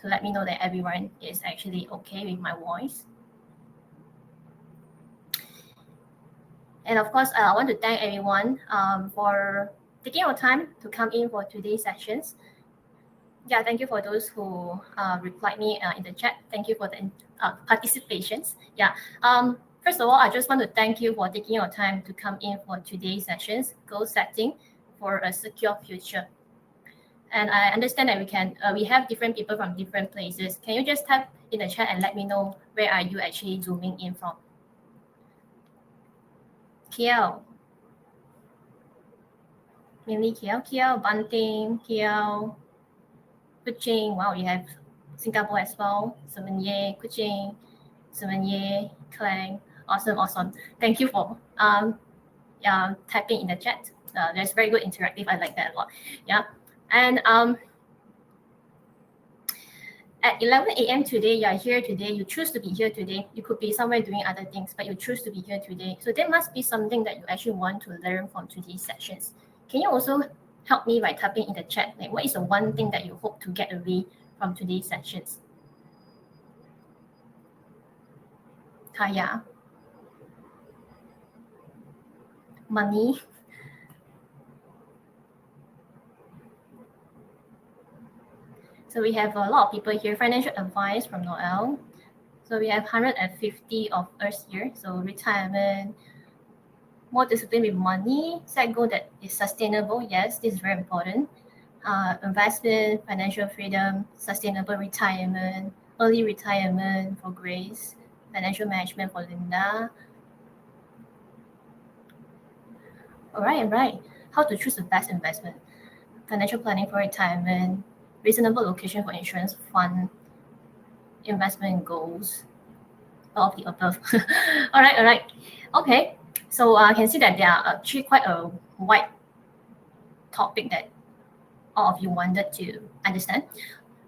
to let me know that everyone is actually okay with my voice. And of course, I want to thank everyone for taking your time to come in for today's sessions. Yeah, thank you for those who replied me in the chat. Thank you for the participations. Yeah. First of all, I just want to thank you for taking your time to come in for today's sessions, goal setting for a secure future. And I understand that we have different people from different places. Can you just type in the chat and let me know where are you actually zooming in from? Kiel, mainly Kiel, Banting, Kiel, Kuching. Wow, you have Singapore as well. Semenye, Kuching, Semenye, Klang. Awesome. Thank you for typing in the chat. There's very good interactive. I like that a lot. Yeah, and at 11 a.m. today, you are here today. You choose to be here today. You could be somewhere doing other things, but you choose to be here today. So there must be something that you actually want to learn from today's sessions. Can you also help me by typing in the chat? Like, what is the one thing that you hope to get away from today's sessions? Kaya, money. So we have a lot of people here. Financial advice from Noel. So we have 150 of us here. So retirement, more discipline with money, set goal that is sustainable. Yes, this is very important. Investment, financial freedom, sustainable retirement, early retirement for Grace, financial management for Linda. All right. How to choose the best investment? Financial planning for retirement, reasonable location for insurance fund, investment goals, all of the above. All right. Okay. So I can see that there are actually quite a wide topic that all of you wanted to understand.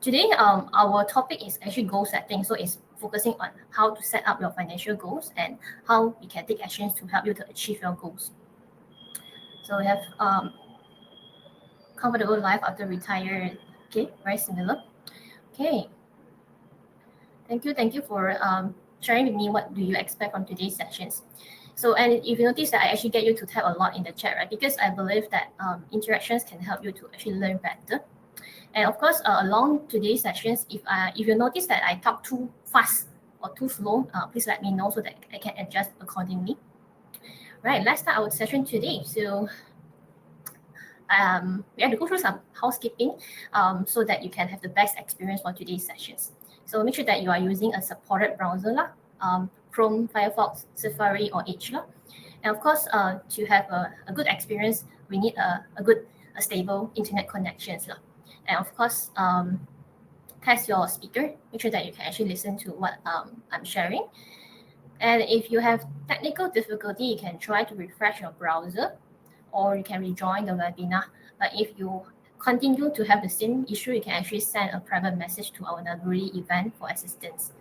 Today, our topic is actually goal setting. So it's focusing on how to set up your financial goals and how you can take actions to help you to achieve your goals. So we have comfortable life after retire. Okay, very similar. Okay. Thank you for sharing with me what do you expect from today's sessions. So, and if you notice that I actually get you to type a lot in the chat, right? Because I believe that interactions can help you to actually learn better. And of course, along today's sessions, if you notice that I talk too fast or too slow, please let me know so that I can adjust accordingly. Right, let's start our session today. So we have to go through some housekeeping so that you can have the best experience for today's sessions. So make sure that you are using a supported browser, Chrome, Firefox, Safari, or Edge. And of course, to have a good experience, we need a stable internet connections. And of course, test your speaker. Make sure that you can actually listen to what I'm sharing. And if you have technical difficulty, you can try to refresh your browser or you can rejoin the webinar. But if you continue to have the same issue, you can actually send a private message to our Naluri event for assistance.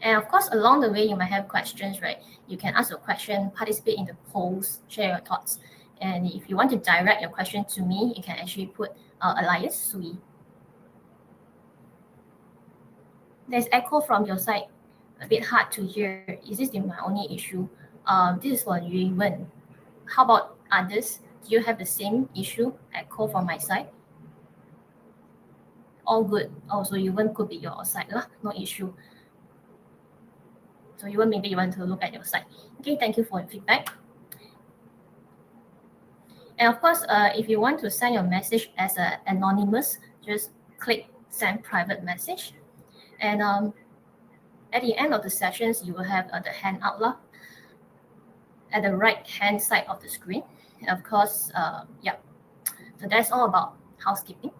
And of course, along the way, you might have questions, right? You can ask a question, participate in the polls, share your thoughts. And if you want to direct your question to me, you can actually put Elias Sui. There's echo from your side, a bit hard to hear. Is this my only issue? This is for Yuwen. How about others? Do you have the same issue, echo from my side? All good. So Yuwen could be your side, no issue. So maybe you want to look at your side. Okay, thank you for your feedback. And of course, if you want to send your message as an anonymous, just click send private message. And at the end of the sessions, you will have the hand out at the right hand side of the screen. And of course, yeah. So that's all about housekeeping.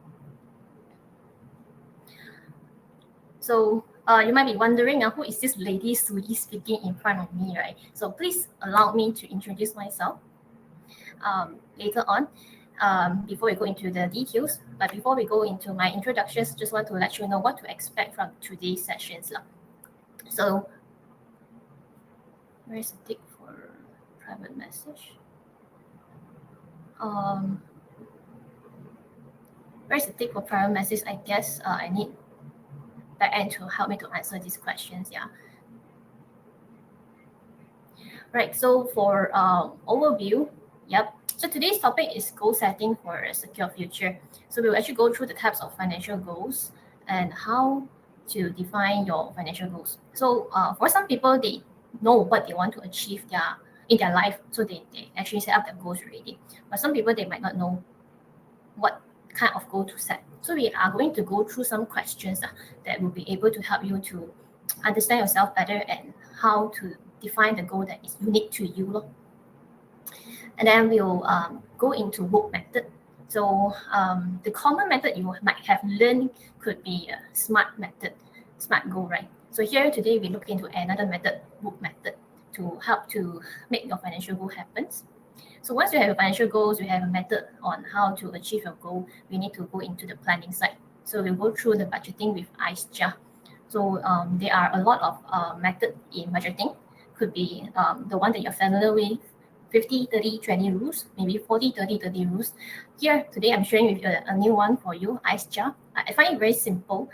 So you might be wondering, who is this lady Soo Yee speaking in front of me, right? So please allow me to introduce myself later on before we go into the details. But before we go into my introductions, just want to let you know what to expect from today's sessions. So where's the tick for private message? Where's the tick for prior message? I guess I need back end to help me to answer these questions. Yeah. Right. So for overview, yep. So today's topic is goal setting for a secure future. So we'll actually go through the types of financial goals and how to define your financial goals. So for some people, they know what they want to achieve in their life, so they actually set up their goals already. But some people, they might not know what kind of goal to set. So we are going to go through some questions that will be able to help you to understand yourself better and how to define the goal that is unique to you. And then we'll go into work method. So the common method you might have learned could be a SMART method, SMART goal, right? So here today we look into another method, work method, to help to make your financial goal happen. So once you have your financial goals, you have a method on how to achieve your goal, we need to go into the planning side. So we'll go through the budgeting with ICE-JA. So there are a lot of methods in budgeting. Could be the one that you're familiar with, 50, 30, 20 rules, maybe 40, 30, 30 rules. Here, today I'm sharing with you a new one for you, ICE-JA. I find it very simple,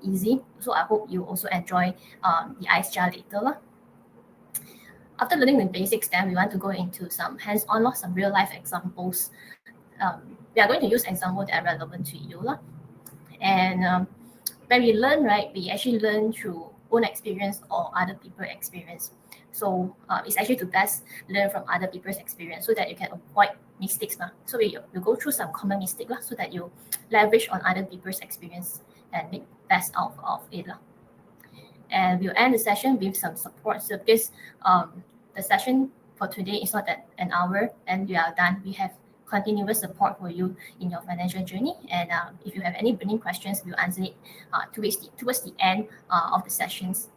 easy. So I hope you also enjoy the ICE-JA later. After learning the basics, then we want to go into some hands-on, some real-life examples. We are going to use examples that are relevant to you. And when we learn, right, we actually learn through own experience or other people's experience. So it's actually to best learn from other people's experience so that you can avoid mistakes. So we go through some common mistakes so that you leverage on other people's experience and make best out of it. And we'll end the session with some support. So because the session for today is not that an hour and we are done, we have continuous support for you in your financial journey. And if you have any burning questions, we'll answer it towards the end of the sessions.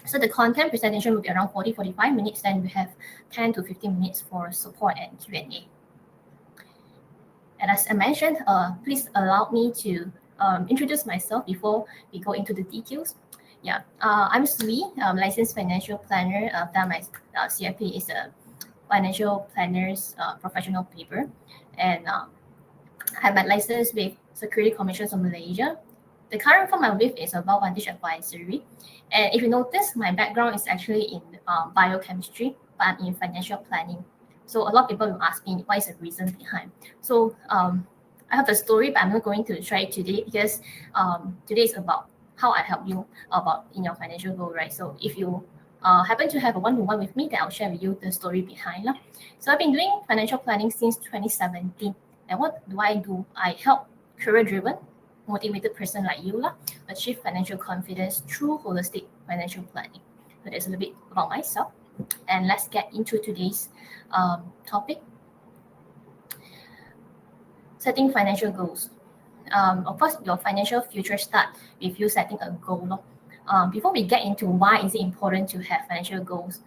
So the content presentation will be around 40-45 minutes. Then we have 10 to 15 minutes for support and Q&A. And as I mentioned, please allow me to introduce myself before we go into the details. Yeah, I'm Soo Yee, licensed financial planner. I've done my CFP is a financial planner's professional paper, and I have my license with Security Commission of Malaysia. The current firm I'm with is a Vantage Advisory, and if you notice, my background is actually in biochemistry, but I'm in financial planning. So a lot of people will ask me what is the reason behind. So I have a story, but I'm not going to try it today because today is about how I help you about in your financial goal, right? So if you happen to have a one-to-one with me, then I'll share with you the story behind. So I've been doing financial planning since 2017. And what do? I help career-driven, motivated person like you achieve financial confidence through holistic financial planning. So that's a little bit about myself. And let's get into today's topic, setting financial goals. Of course, your financial future start with you setting a goal. Before we get into why is it important to have financial goals,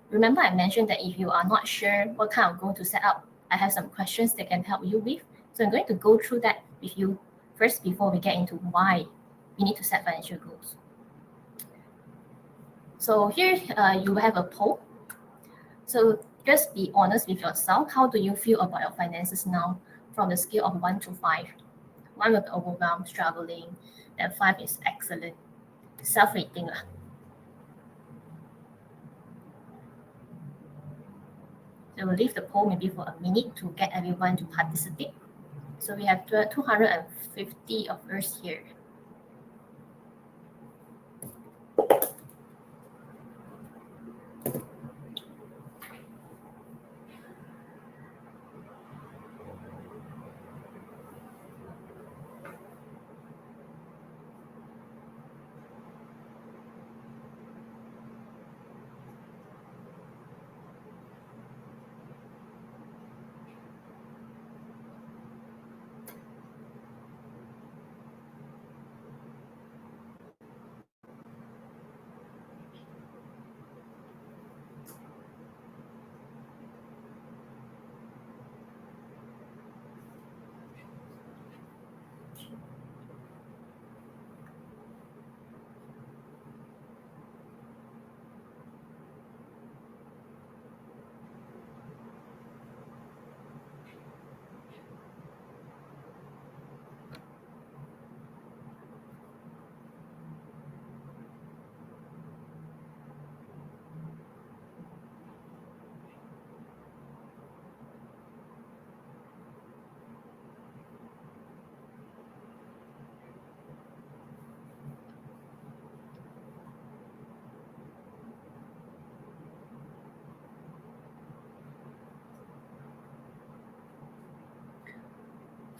remember I mentioned that if you are not sure what kind of goal to set up, I have some questions that can help you with. So I'm going to go through that with you first before we get into why we need to set financial goals. So here you have a poll. So just be honest with yourself. How do you feel about your finances now from the scale of 1 to 5? 1 will be overwhelmed, struggling, and 5 is excellent. Self-rating. So we'll leave the poll maybe for a minute to get everyone to participate. So we have 250 of us here.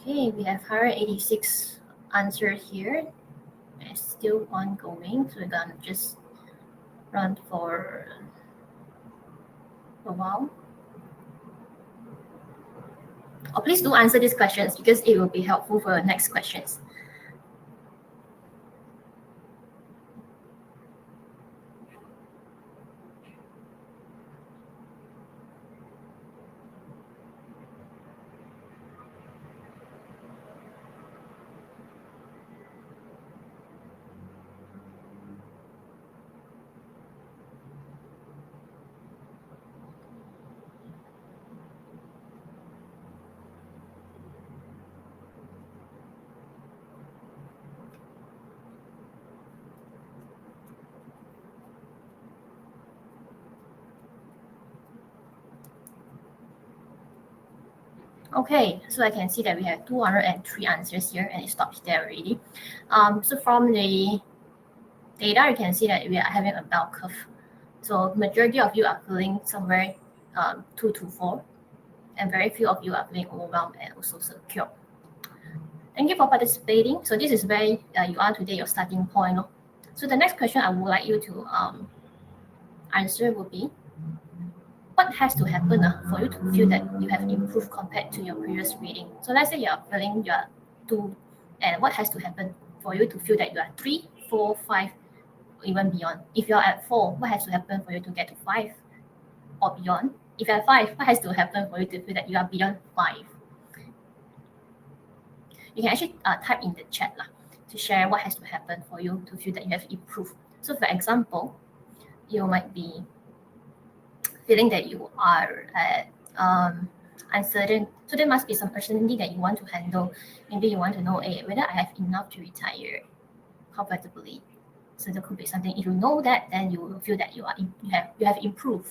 Okay, we have 186 answers here. It's still ongoing, so we're gonna just run for a while. Oh, please do answer these questions because it will be helpful for your next questions. Okay, so I can see that we have 203 answers here and it stops there already. So from the data, you can see that we are having a bell curve. So majority of you are feeling somewhere 2 to 4, and very few of you are feeling overwhelmed and also secure. Thank you for participating. So this is where you are today, your starting point. So the next question I would like you to answer would be, what has to happen for you to feel that you have improved compared to your previous reading? So let's say you are feeling you are 2, and what has to happen for you to feel that you are 3, 4, 5, or even beyond? If you are at 4, what has to happen for you to get to 5 or beyond? If you are 5, what has to happen for you to feel that you are beyond 5? You can actually type in the chat to share what has to happen for you to feel that you have improved. So for example, you might be feeling that you are uncertain. So there must be some uncertainty that you want to handle. Maybe you want to know whether I have enough to retire comfortably. So there could be something. If you know that, then you will feel that you have improved.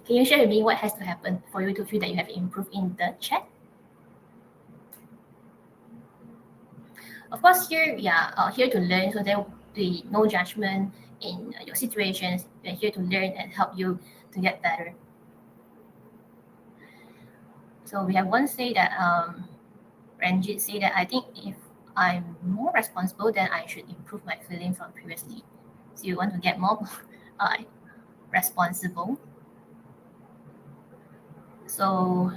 Can you share with me what has to happen for you to feel that you have improved in the chat? Of course, here we are here to learn, so there will be no judgment in your situations. We're here to learn and help you to get better. So we have one say that Ranjit say that I think if I'm more responsible, then I should improve my feeling from previously. So you want to get more responsible. So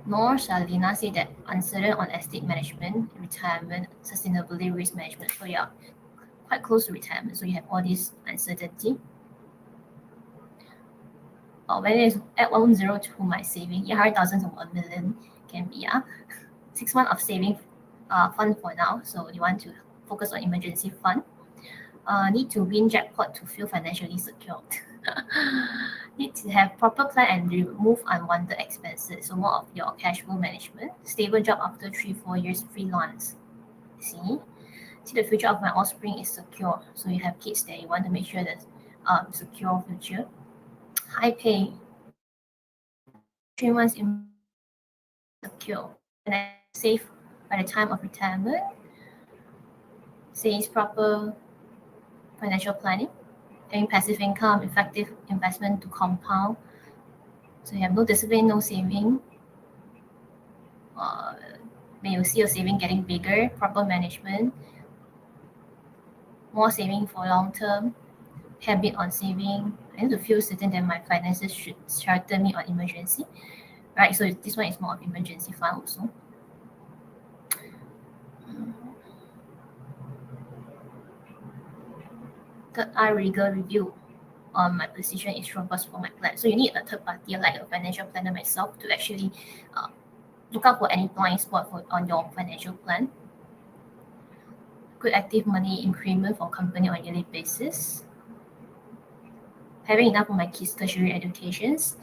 Nor Shalina say that uncertain on estate management, retirement, sustainability, risk management. So yeah, quite close to retirement. So you have all this uncertainty. When it is at 1 0 to my saving, 100,000 to 1 million can be 6 months of saving fund for now. So you want to focus on emergency fund. Need to win jackpot to feel financially secured. Need to have proper plan and remove unwanted expenses. So more of your cash flow management. Stable job after 3-4 years freelance. See the future of my offspring is secure. So you have kids there. You want to make sure that secure future. High pay. 3 months in secure. And then save by the time of retirement. Says proper financial planning. Having passive income, effective investment to compound. So you have no discipline, no saving. May you see your saving getting bigger, proper management, more saving for long term, habit on saving. I need to feel certain that my finances should shelter me on emergency. Right, so this one is more of emergency fund also. Third eye legal review on my position is robust for my plan. So you need a third party like a financial planner myself to actually look out for any blind spot on your financial plan. Good active money increment for company on a yearly basis. Having enough for my kids' tertiary educations.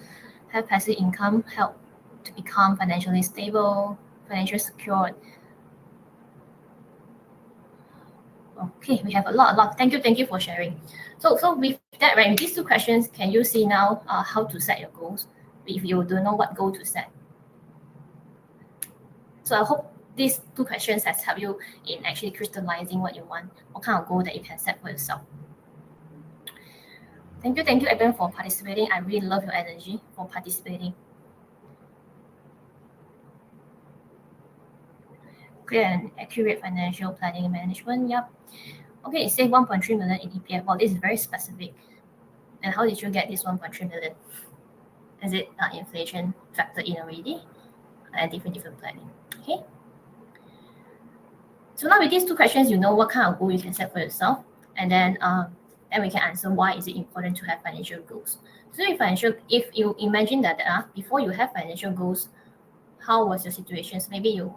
Have passive income help to become financially stable, financially secured. Okay, we have a lot. Thank you for sharing. So with that, right, with these 2 questions, can you see now how to set your goals if you don't know what goal to set? So I hope these 2 questions has helped you in actually crystallizing what you want, what kind of goal that you can set for yourself. Thank you everyone for participating. I really love your energy for participating. Clear and accurate financial planning and management. Yep. Okay, say 1.3 million in EPF. Well, this is very specific. And how did you get this 1.3 million? Is it inflation factored in already? And different planning. Okay. So now with these two questions, you know what kind of goal you can set for yourself, and then we can answer why is it important to have financial goals. So if you imagine that before you have financial goals, how was your situation? So maybe you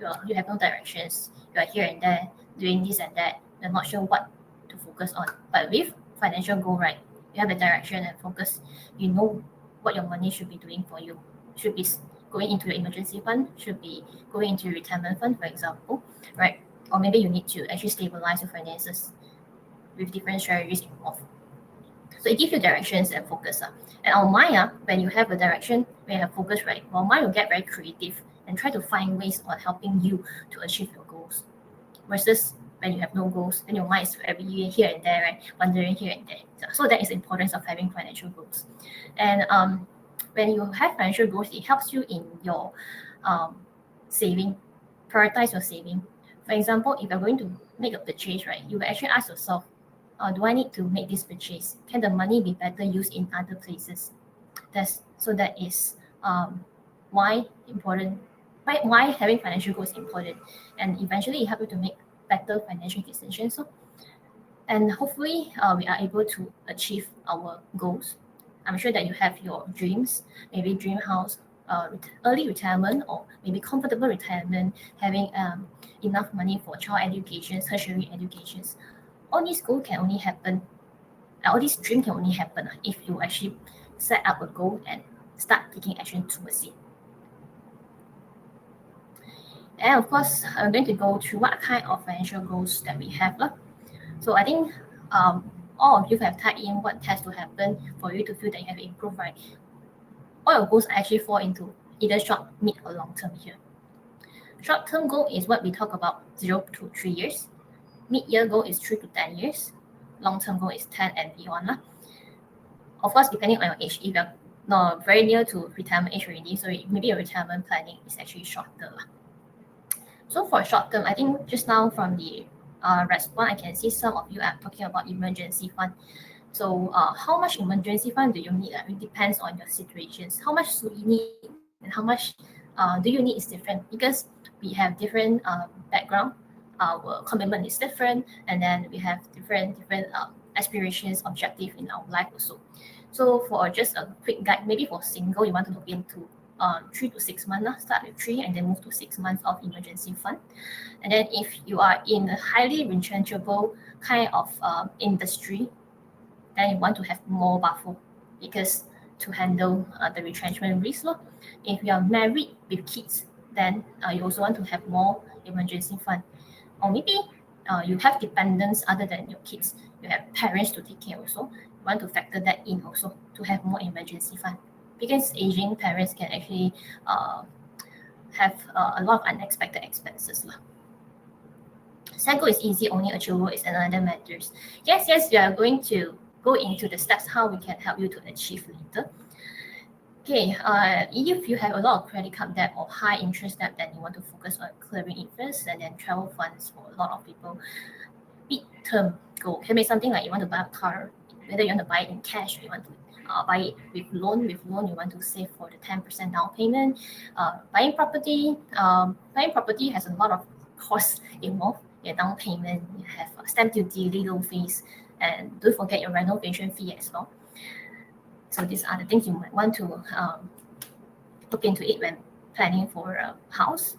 have no directions. You are here and there doing this and that. You're not sure what to focus on. But with financial goal, right, you have a direction and focus. You know what your money should be doing for you. Should be going into your emergency fund, should be going into your retirement fund, for example, right? Or maybe you need to actually stabilize your finances with different strategies involved. So it gives you directions and focus. And our mind, when you have a direction, when you have focus, right, our mind will get very creative and try to find ways on helping you to achieve your goals. Versus when you have no goals, then your mind is every year here and there, right, wandering here and there. So that is the importance of having financial goals. And when you have financial goals, it helps you in your saving, prioritize your saving. For example, if you're going to make a purchase, right, you will actually ask yourself, do I need to make this purchase? Can the money be better used in other places? That is why important. Why having financial goals is important, and eventually it helps you to make better financial decisions. And hopefully, we are able to achieve our goals. I'm sure that you have your dreams, maybe dream house, early retirement, or maybe comfortable retirement, having enough money for child education, tertiary educations. All these goals can only happen, all these dreams can only happen if you actually set up a goal and start taking action towards it. And of course, I'm going to go through what kind of financial goals that we have. So I think all of you have typed in what has to happen for you to feel that you have improved, right? All your goals actually fall into either short, mid, or long term here. Short-term goal is what we talk about, 0 to 3 years. Mid-year goal is 3 to 10 years. Long-term goal is 10 and beyond. Of course, depending on your age, if you're not very near to retirement age already, so maybe your retirement planning is actually shorter. So for short term, I think just now from the response, I can see some of you are talking about emergency fund. So how much emergency fund do you need? It depends on your situations. How much do you need and how much do you need is different, because we have different background. Our commitment is different, and then we have different aspirations, objective in our life also. So for just a quick guide, maybe for single, you want to look into 3 to 6 months. Start with 3 and then move to 6 months of emergency fund. And then if you are in a highly retrenchable kind of industry, then you want to have more buffer, because to handle the retrenchment risk. If you are married with kids, then you also want to have more emergency fund. Or maybe you have dependents other than your kids. You have parents to take care also. You want to factor that in also to have more emergency fund, because aging parents can actually have a lot of unexpected expenses. Cycle is easy, only achievable is another matters. Yes, we are going to go into the steps how we can help you to achieve later. Okay, if you have a lot of credit card debt or high interest debt, then you want to focus on clearing it first, and then travel funds for a lot of people. Mid-term goal can be something like you want to buy a car, whether you want to buy it in cash, or you want to buy it with loan. With loan, you want to save for the 10% down payment. Buying property has a lot of costs involved. Your down payment, you have stamp duty, legal fees, and don't forget your renovation fee as well. So these are the things you might want to look into it when planning for a house.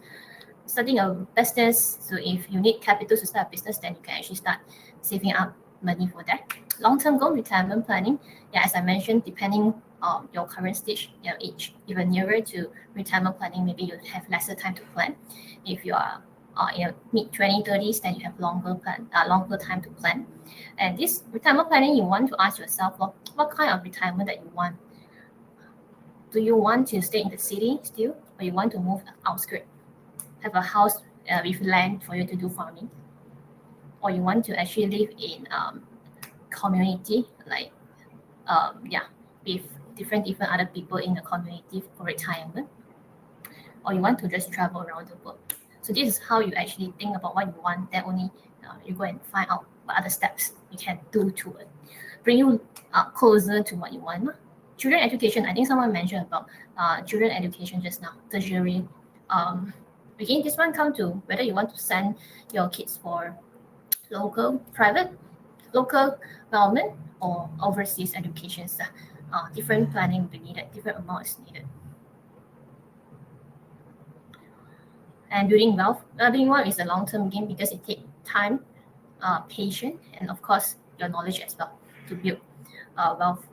Starting a business, so if you need capital to start a business, then you can actually start saving up money for that. Long-term goal, retirement planning. Yeah, as I mentioned, depending on your current stage, your age, if you're nearer to retirement planning, maybe you have lesser time to plan. If you are in your mid-20s, 30s, then you have longer time to plan. And this retirement planning, you want to ask yourself, what kind of retirement that you want? Do you want to stay in the city still, or you want to move outskirts, have a house with land for you to do farming, or you want to actually live in community, like with different other people in the community for retirement, or you want to just travel around the world. So this is how you actually think about what you want. Then only you go and find out what other steps you can do to bring you closer to what you want. Children education, I think someone mentioned about children education just now, tertiary. Again, this one comes to whether you want to send your kids for local, private, local government, or overseas education. Different planning will be needed, different amount is needed. And building wealth, building wealth is a long-term game because it takes time, patience, and of course your knowledge as well to build wealth.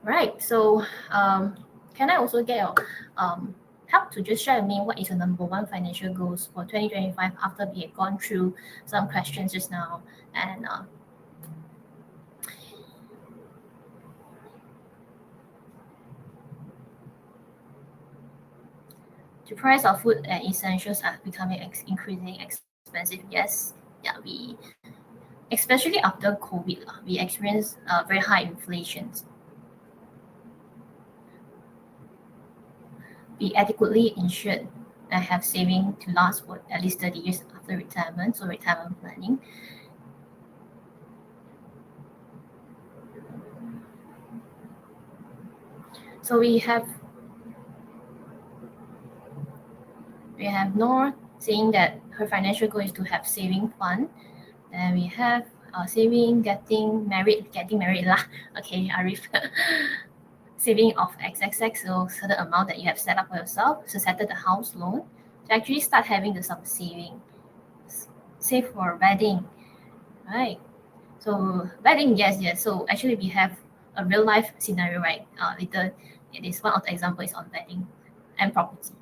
Right. So can I also get your help to just share with me what is your number one financial goals for 2025 after we have gone through some questions just now, and the price of food and essentials are becoming increasingly expensive. Yes, yeah, we especially after COVID, we experience very high inflation. Be adequately insured and have saving to last for at least 30 years after retirement, so retirement planning. So we have Nor saying that her financial goal is to have saving fund. And we have saving, getting married lah. Okay, Arif. Saving of XXX, so certain amount that you have set up for yourself to settle the house loan, to actually start having some saving. Save for wedding, right? So wedding, yes. So actually we have a real life scenario, right? Later, it is one of the example is on wedding and property.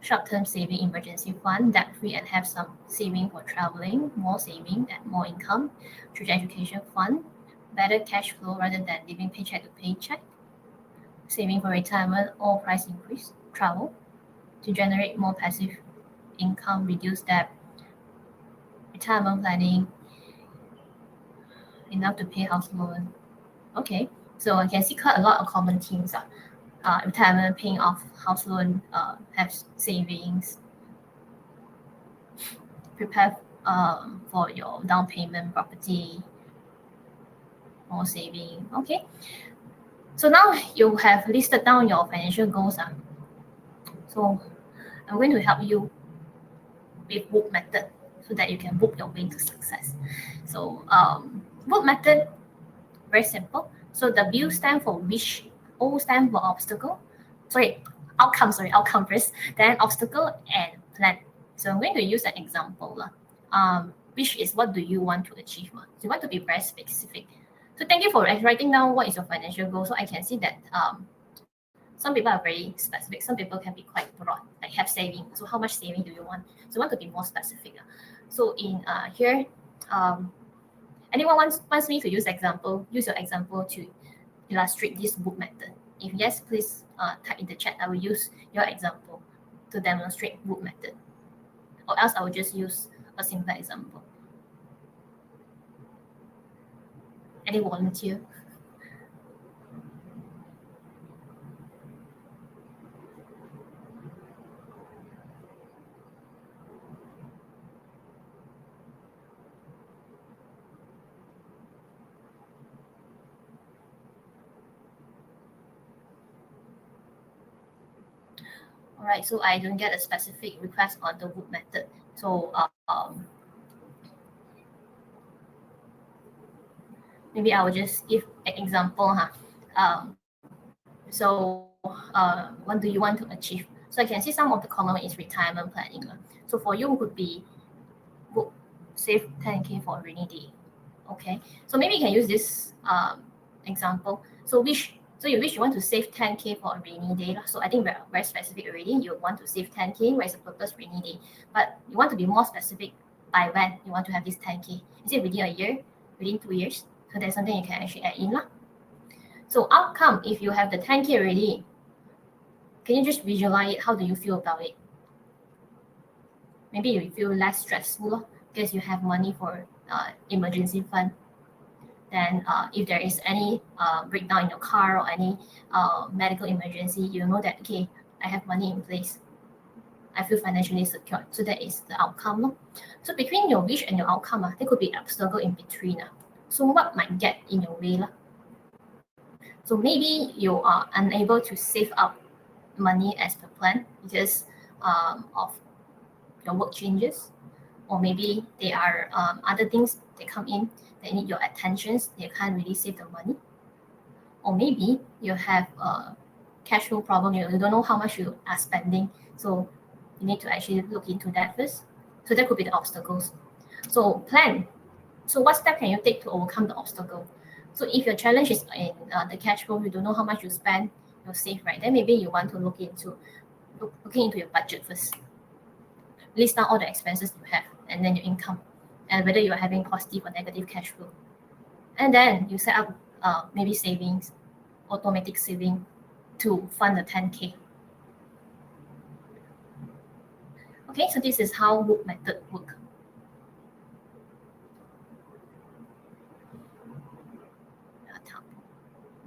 Short-term saving emergency fund, debt-free, and have some saving for traveling, more saving and more income. Children education fund, better cash flow rather than living paycheck to paycheck. Saving for retirement or price increase, travel, to generate more passive income, reduce debt. Retirement planning, enough to pay house loan. Okay, so I can see quite a lot of common themes. Retirement, paying off house loan, have savings, prepare for your down payment property, more saving. Okay, so now you have listed down your financial goals. So I'm going to help you with book method so that you can book your way to success. So book method, very simple. So W stand for wish, O stand for obstacle. Outcome first, then obstacle and plan. So I'm going to use an example. Wish is what do you want to achieve? So you want to be very specific. So thank you for writing down what is your financial goal. So I can see that some people are very specific. Some people can be quite broad, like have saving. So how much saving do you want? So you want to be more specific. So in here, anyone wants me to use your example to illustrate this book method. If yes, please type in the chat. I will use your example to demonstrate book method. Or else I will just use a simple example. Any volunteer? All right, so I don't get a specific request on the book method. So maybe I will just give an example. What do you want to achieve? So I can see some of the common is retirement planning. So for you would be book, save 10K for a rainy day. Okay, so maybe you can use this example. So you wish you want to save 10K for a rainy day. So I think we're very specific already. You want to save 10K, where is the purpose rainy day? But you want to be more specific by when you want to have this 10K. Is it within a year, within 2 years? So that's something you can actually add in. So outcome, if you have the 10K already, can you just visualize it? How do you feel about it? Maybe you feel less stressful because you have money for emergency fund. Then if there is any breakdown in your car or any medical emergency, you know that, okay, I have money in place. I feel financially secure. So that is the outcome. So between your wish and your outcome, there could be an obstacle in between. So what might get in your way? So maybe you are unable to save up money as per plan because of your work changes, or maybe there are other things that come in that need your attentions. You can't really save the money, or maybe you have a cash flow problem. You don't know how much you are spending, so you need to actually look into that first. So that could be the obstacles. So plan. So what step can you take to overcome the obstacle? So if your challenge is in the cash flow, you don't know how much you spend, you save, right? Then maybe you want to looking into your budget first. List down all the expenses you have, and then your income, and whether you are having positive or negative cash flow. And then you set up maybe savings, automatic saving to fund the 10K. Okay, so this is how WOOP method work.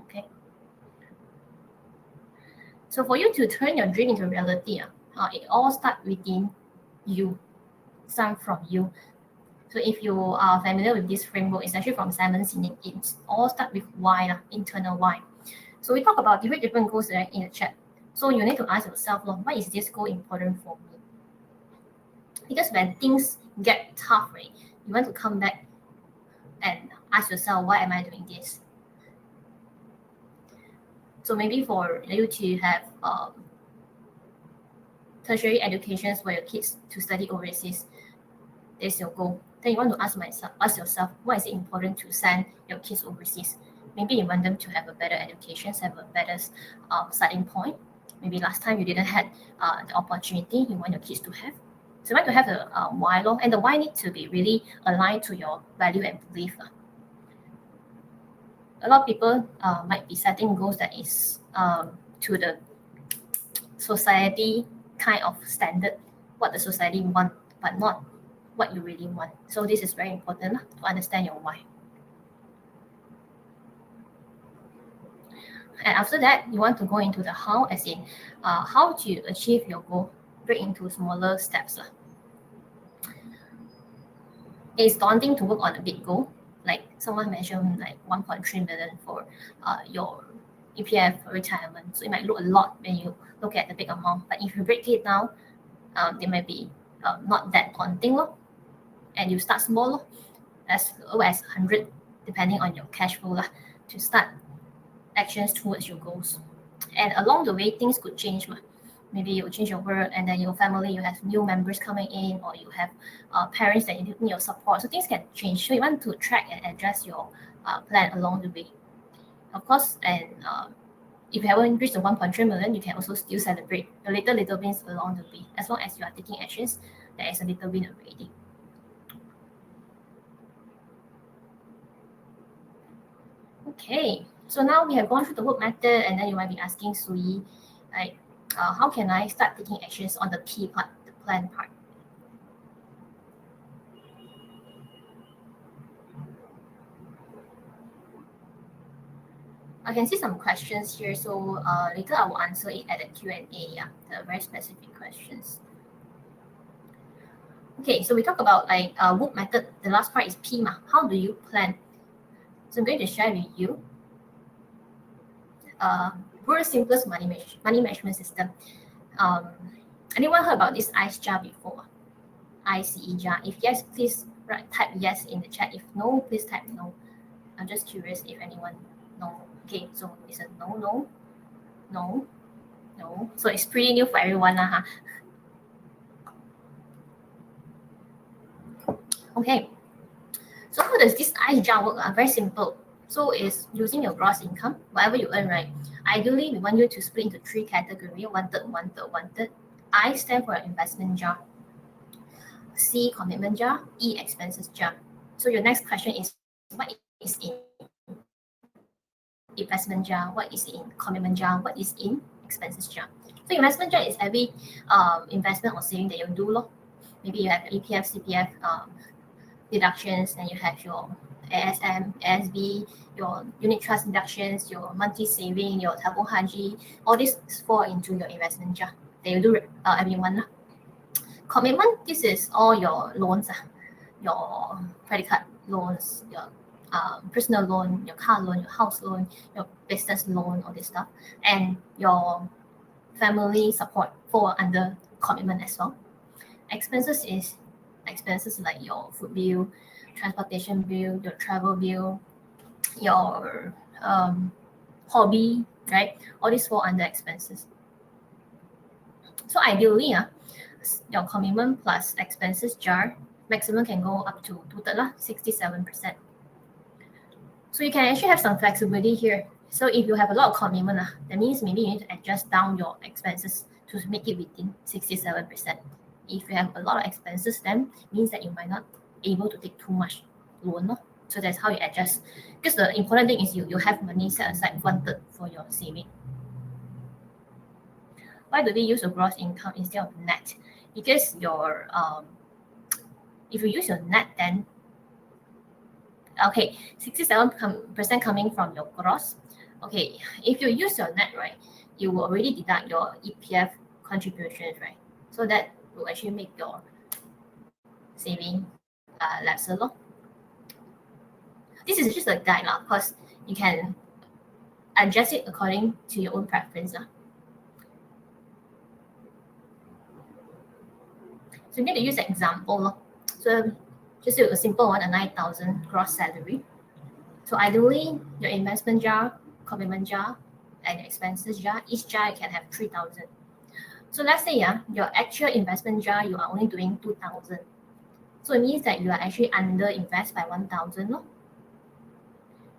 Okay. So for you to turn your dream into reality, it all starts within you, start from you. So if you are familiar with this framework, it's actually from Simon Sinek. It all starts with why, internal why. So we talk about different goals in the chat. So you need to ask yourself, why is this goal important for me? Because when things get tough, right, you want to come back and ask yourself, why am I doing this? So maybe for you to have tertiary educations for your kids to study overseas, there's your goal. Then you want to ask yourself, why is it important to send your kids overseas? Maybe you want them to have a better education, have a better starting point. Maybe last time you didn't have the opportunity you want your kids to have. So you want to have the why, and the why needs to be really aligned to your value and belief. A lot of people might be setting goals that is to the society kind of standard, what the society want, but not what you really want. So this is very important to understand your why. And after that, you want to go into the how, as in how to achieve your goal, break into smaller steps. It's daunting to work on a big goal. Like someone mentioned, like 1.3 million for your EPF retirement. So it might look a lot when you look at the big amount, but if you break it down, they might be not that daunting, and you start small, as low as 100, depending on your cash flow, to start actions towards your goals. And along the way, things could change. Maybe you change your work, and then your family, you have new members coming in, or you have parents that need your support. So things can change. So you want to track and adjust your plan along the way. Of course, and if you haven't reached the 1.3 million, you can also still celebrate the little wins along the way. As long as you are taking actions, there is a little win already. Okay, so now we have gone through the work method, and then you might be asking Soo Yee, like, how can I start taking actions on the P part, the plan part? I can see some questions here, so later I will answer it at the Q&A, the very specific questions. Okay, so we talk about like work method. The last part is P. How do you plan? So I'm going to share with you world's simplest money management system. Anyone heard about this ICE jar before? ICE jar. If yes, please type yes in the chat. If no, please type no. I'm just curious if anyone knows. Okay, so it's a no. So it's pretty new for everyone. Okay, so how does this ICE jar work? Very simple. So it's using your gross income, whatever you earn, right? Ideally, we want you to split into 3 categories, 1/3, 1/3, 1/3. I stand for investment jar. C, commitment jar. E, expenses jar. So your next question is, what is in investment jar? What is in commitment jar? What is in expenses jar? So investment jar is every investment or saving that you do. maybe you have EPF, CPF deductions, and you have your ASM, ASB, your unit trust deductions, your monthly saving, your tabung haji, all these fall into your investment jar. They do every month. Commitment, this is all your loans, your credit card loans, your personal loan, your car loan, your house loan, your business loan, all this stuff, and your family support fall under commitment as well. Expenses is expenses like your food bill, transportation bill, your travel bill, your hobby, right? All these fall under expenses. So ideally, your commitment plus expenses jar maximum can go up to 67%. So you can actually have some flexibility here. So if you have a lot of commitment, that means maybe you need to adjust down your expenses to make it within 67%. If you have a lot of expenses, then means that you might not be able to take too much loan. So that's how you adjust. Because the important thing is you have money set aside 1/3 for your saving. Why do we use the gross income instead of net? Because your if you use your net, then okay, 67% coming from your gross. Okay, if you use your net, right, you will already deduct your EPF contributions, right? So that will actually make your saving lesser. This is just a guide, because you can adjust it according to your own preference. So you need to use an example. So just do a simple one, a 9,000 gross salary. So ideally, your investment jar, commitment jar, and your expenses jar, each jar you can have 3,000. So let's say your actual investment jar, you are only doing 2,000. So it means that you are actually under invest by 1,000.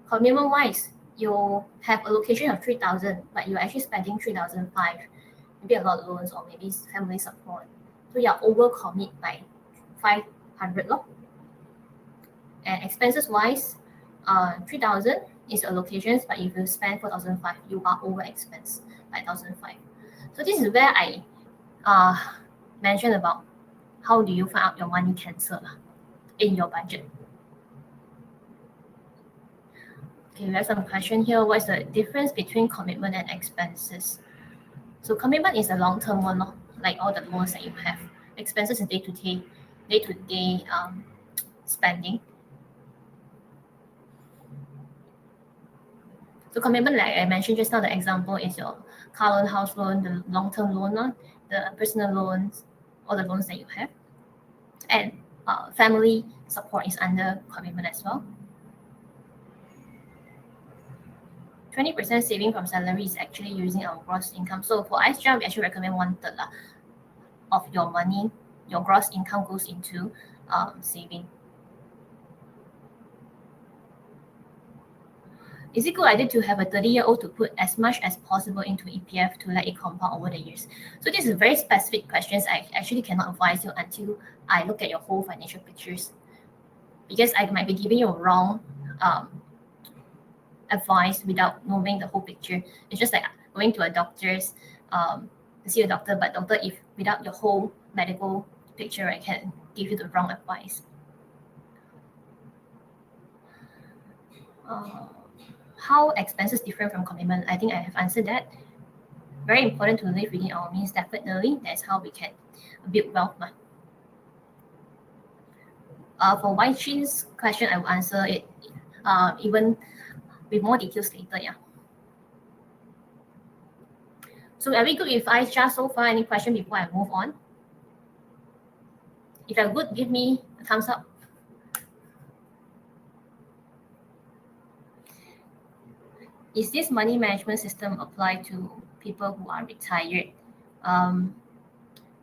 Commitment wise, you have allocation of 3,000, but you're actually spending 3,500. Maybe a lot of loans or maybe family support. So you're over commit by 500. And expenses wise, 3,000 is allocations, but if you spend 4,500, you are over expense by 1,500. So this is where I mentioned about how do you find out your money cancel in your budget. Okay, we have some question here. What's the difference between commitment and expenses? So commitment is a long-term one, like all the loans that you have. Expenses is day-to-day spending. So commitment, like I mentioned just now, the example is your car loan, house loan, the long-term loan, the personal loans, all the loans that you have. And family support is under commitment as well. 20% saving from salary is actually using our gross income. So for ICEJAR, we actually recommend 1/3 of your money, your gross income goes into saving. Is it good idea to have a 30-year-old to put as much as possible into EPF to let it compound over the years? So this is very specific questions. I actually cannot advise you until I look at your whole financial pictures, because I might be giving you wrong advice without knowing the whole picture. It's just like going to a doctor's to see a doctor, but doctor, if without your whole medical picture, I can give you the wrong advice. How expenses different from commitment? I think I have answered that. Very important to live within our means, definitely. That's how we can build wealth. For Wai Chin's question, I will answer it even with more details later. So are we good with ICEJAR so far? Any question before I move on? If you're good, give me a thumbs up. Is this money management system applied to people who are retired?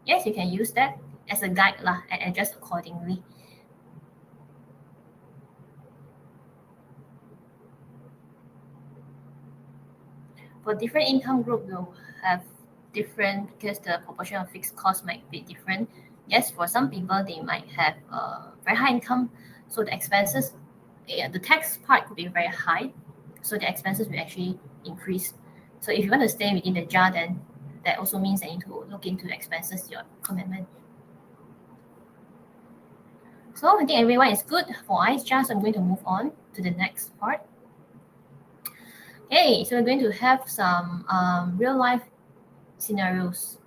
Yes, you can use that as a guide and adjust accordingly. For different income group, you'll have different, because the proportion of fixed costs might be different. Yes, for some people, they might have very high income, so the expenses, the tax part could be very high, so the expenses will actually increase. So if you want to stay within the jar, then that also means that you need to look into the expenses, your commitment. So I think everyone is good for ice jar, so I'm going to move on to the next part. Okay, so we're going to have some real life scenarios.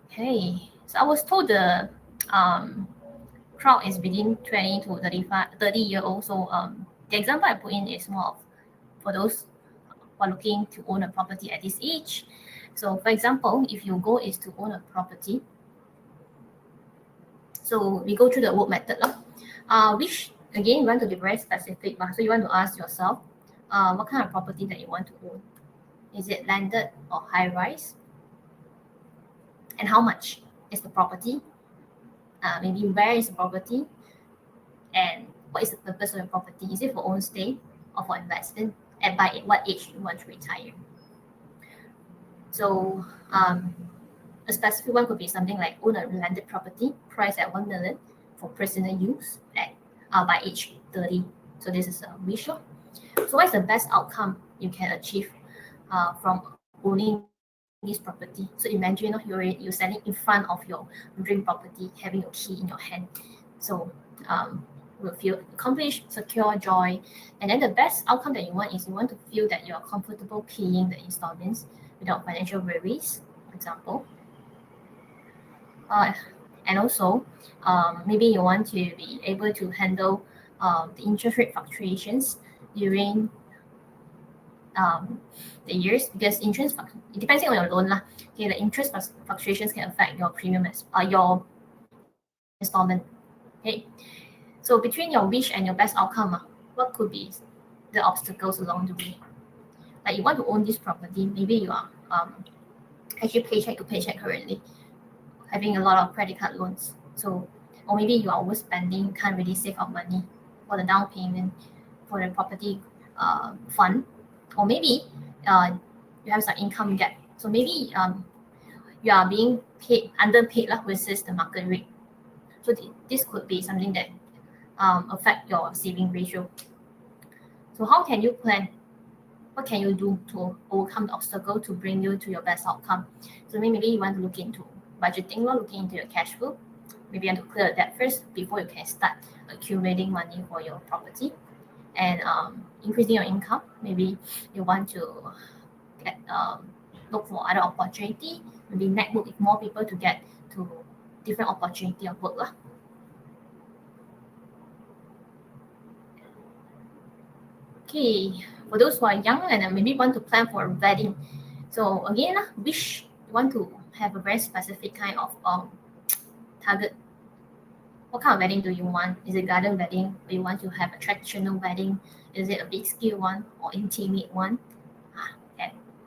Okay, so I was told the crowd is between 20 to 30 year old. So the example I put in is more of for those who are looking to own a property at this age. So for example, if your goal is to own a property, so we go through the work method. Which again you want to be very specific. So you want to ask yourself, what kind of property that you want to own? Is it landed or high rise? And how much is the property? Maybe where is the property? And what is the purpose of your property? Is it for own stay or for investment? And by what age you want to retire? So a specific one could be something like own a landed property priced at 1 million for personal use at by age 30. So this is a wish. So what is the best outcome you can achieve from owning this property? So imagine you're standing in front of your dream property, having your key in your hand. So will feel accomplished, secure, joy. And then the best outcome that you want is you want to feel that you're comfortable paying the installments without financial worries, for example. And also, maybe you want to be able to handle the interest rate fluctuations during the years, because it depends on your loan lah. Okay, the interest fluctuations can affect your premium your installment. Okay, so between your wish and your best outcome, what could be the obstacles along the way? Like you want to own this property, maybe you are actually paycheck to paycheck currently, having a lot of credit card loans. So, or maybe you are overspending, can't really save up money for the down payment for the property fund, or maybe you have some income gap. So maybe you are being paid underpaid versus the market rate. So this could be something that affect your saving ratio. So how can you plan? What can you do to overcome the obstacle to bring you to your best outcome? So maybe you want to look into budgeting, looking into your cash flow. Maybe you want to clear that first before you can start accumulating money for your property and increasing your income. Maybe you want to get look for other opportunity, maybe network with more people to get to different opportunity of work. Okay, for those who are young and maybe want to plan for a wedding. So again, wish you want to have a very specific kind of target. What kind of wedding do you want? Is it garden wedding? Or you want to have a traditional wedding? Is it a big scale one or intimate one?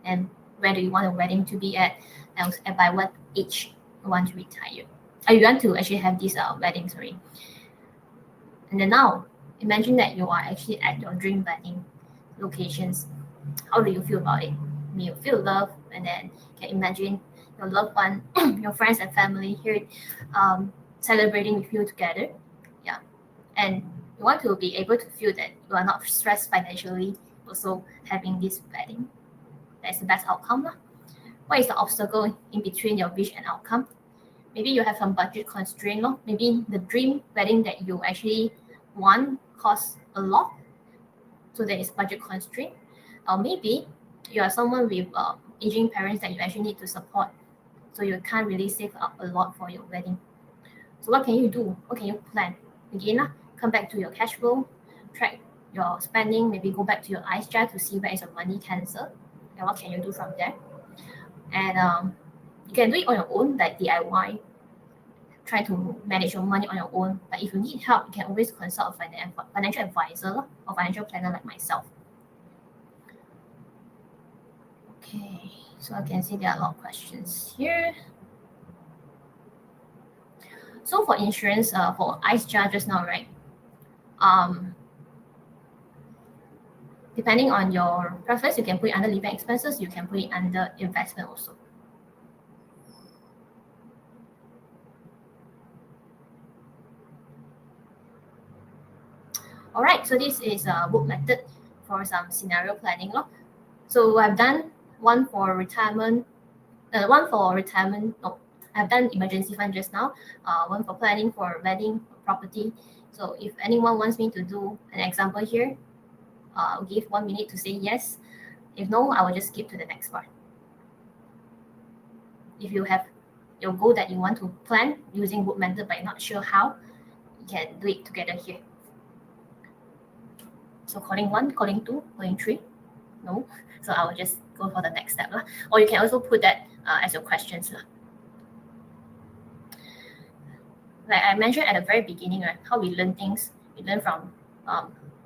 And where do you want a wedding to be at? And by what age you want to retire? Or you want to actually have this wedding, sorry. And then now, imagine that you are actually at your dream wedding locations. How do you feel about it? You feel love, and then you can imagine your loved one, your friends and family here celebrating with you together. Yeah. And you want to be able to feel that you are not stressed financially, also having this wedding. That's the best outcome. What is the obstacle in between your wish and outcome? Maybe you have some budget constraint. Maybe the dream wedding that you actually want costs a lot, so there is budget constraint. Or maybe you are someone with aging parents that you actually need to support, so you can't really save up a lot for your wedding. So what can you do? What can you plan? Again, come back to your cash flow, track your spending, maybe go back to your ice jar to see where is your money cancer, and what can you do from there. And you can do it on your own, like DIY. Try to manage your money on your own. But if you need help, you can always consult a financial advisor or financial planner like myself. Okay, so I can see there are a lot of questions here. So for insurance, for ice jar just now, right? Depending on your preference, you can put it under living expenses. You can put it under investment also. All right, so this is a work method for some scenario planning. So I've done one for retirement One for retirement. No, I've done emergency fund just now. One for planning for wedding, property. So if anyone wants me to do an example here, I'll give 1 minute to say yes. If no, I will just skip to the next part. If you have your goal that you want to plan using book method but not sure how, you can do it together here. So calling 1, calling 2, calling 3. No. So I will just go for the next step. Or you can also put that as your questions. Like I mentioned at the very beginning, right, how we learn things, we learn from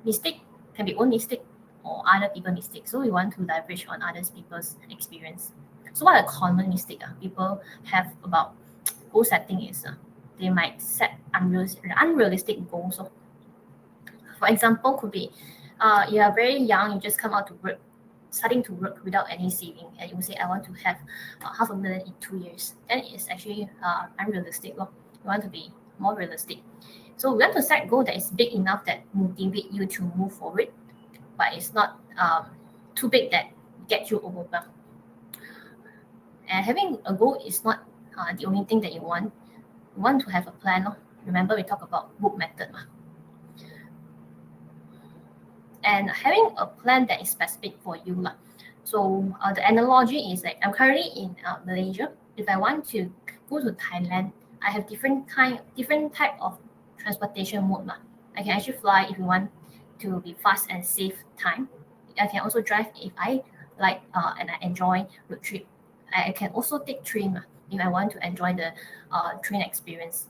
mistake, can be own mistake or other people's mistakes. So we want to leverage on other people's experience. So what a common mistake people have about goal setting is they might set unrealistic goals. So for example, could be you are very young, you just come out to work, starting to work without any saving, and you say, I want to have $500,000 in 2 years. Then it's actually unrealistic. You want to be more realistic. So we want to set a goal that is big enough that motivate you to move forward, but it's not too big that get you overwhelmed. And having a goal is not the only thing that you want. You want to have a plan. Remember, we talk about book method. And having a plan that is specific for you. So the analogy is like I'm currently in Malaysia. If I want to go to Thailand, I have different type of transportation mode. I can actually fly if you want to be fast and save time. I can also drive if I like and I enjoy road trip. I can also take train if I want to enjoy the train experience.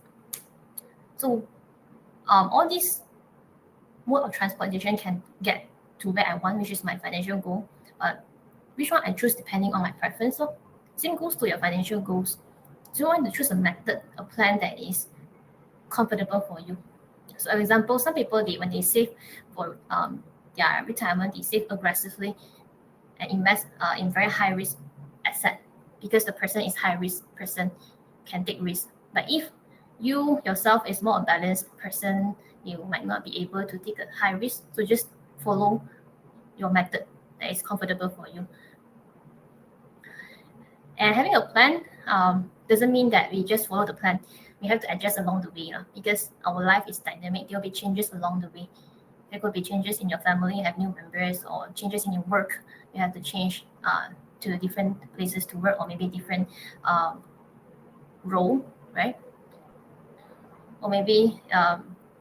So all these mode of transportation can get to where I want, which is my financial goal. Which one I choose depending on my preference. So same goes to your financial goals. So you want to choose a method, a plan that is comfortable for you. So for example, some people when they save for their retirement, they save aggressively and invest in very high risk asset because the person is high risk person, can take risk. But if you yourself is more a balanced person, you might not be able to take a high risk. So just follow your method that is comfortable for you. And having a plan doesn't mean that we just follow the plan. We have to adjust along the way because our life is dynamic. There will be changes along the way. There could be changes in your family, you have new members, or changes in your work. You have to change to different places to work, or maybe different role, right? Or maybe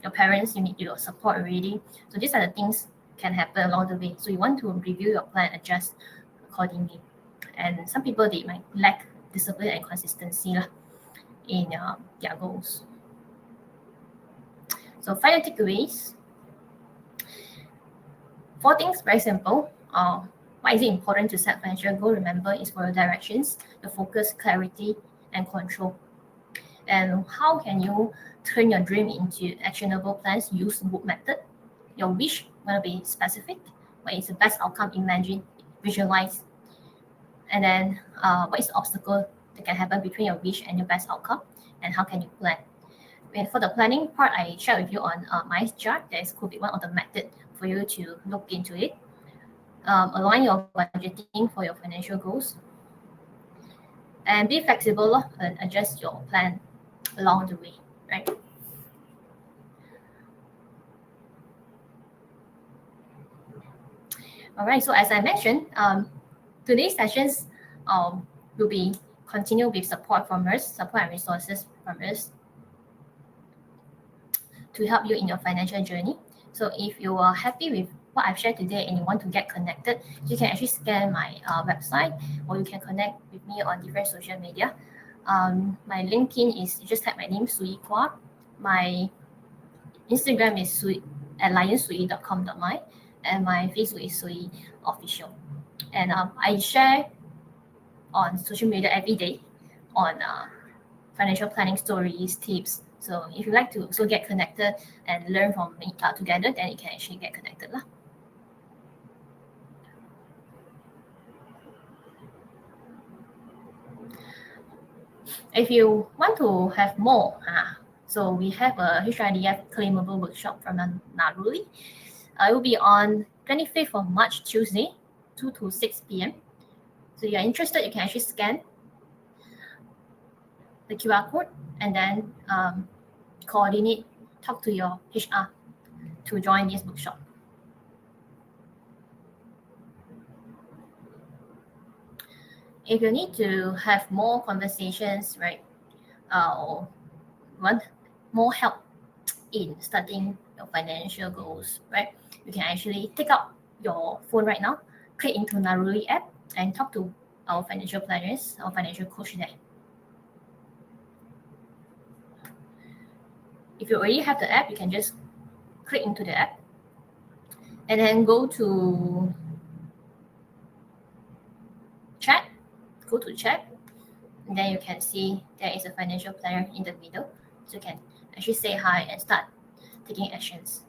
your parents, you need your support already. So these are the things can happen along the way. So you want to review your plan, adjust accordingly. And some people, they might lack discipline and consistency in their goals. So final takeaways. 4 things, very simple. Why is it important to set financial goal? Remember, it's for your directions, the focus, clarity, and control. And how can you turn your dream into actionable plans? Use book method. Your wish will be specific. What is the best outcome? Imagine, visualize. And then what is the obstacle that can happen between your wish and your best outcome? And how can you plan? And for the planning part, I shared with you on my chart. That could be one of the method for you to look into it. Align your budgeting for your financial goals. And be flexible and adjust your plan along the way, right? All right, so as I mentioned, today's sessions will be continue with support from us, support and resources from us to help you in your financial journey. So if you are happy with what I've shared today and you want to get connected, you can actually scan my website, or you can connect with me on different social media. My LinkedIn is, you just type my name, Soo Yee Kuah. My Instagram is at lionsui.com.my, and my Facebook is Soo Yee Official. And I share on social media every day on financial planning stories, tips. So if you like to also get connected and learn from me together, then you can actually get connected. If you want to have more, so we have a HRDF claimable workshop from Naluri. It will be on 25th of March, Tuesday, 2 to 6 p.m. So if you're interested, you can actually scan the QR code and then talk to your HR to join this bookshop. If you need to have more conversations, right, or want more help in starting your financial goals, right, you can actually take out your phone right now, click into Naluri app and talk to our financial planners, our financial coach there. If you already have the app, you can just click into the app and then go to chat, and then you can see there is a financial planner in the middle. So you can actually say hi and start taking actions.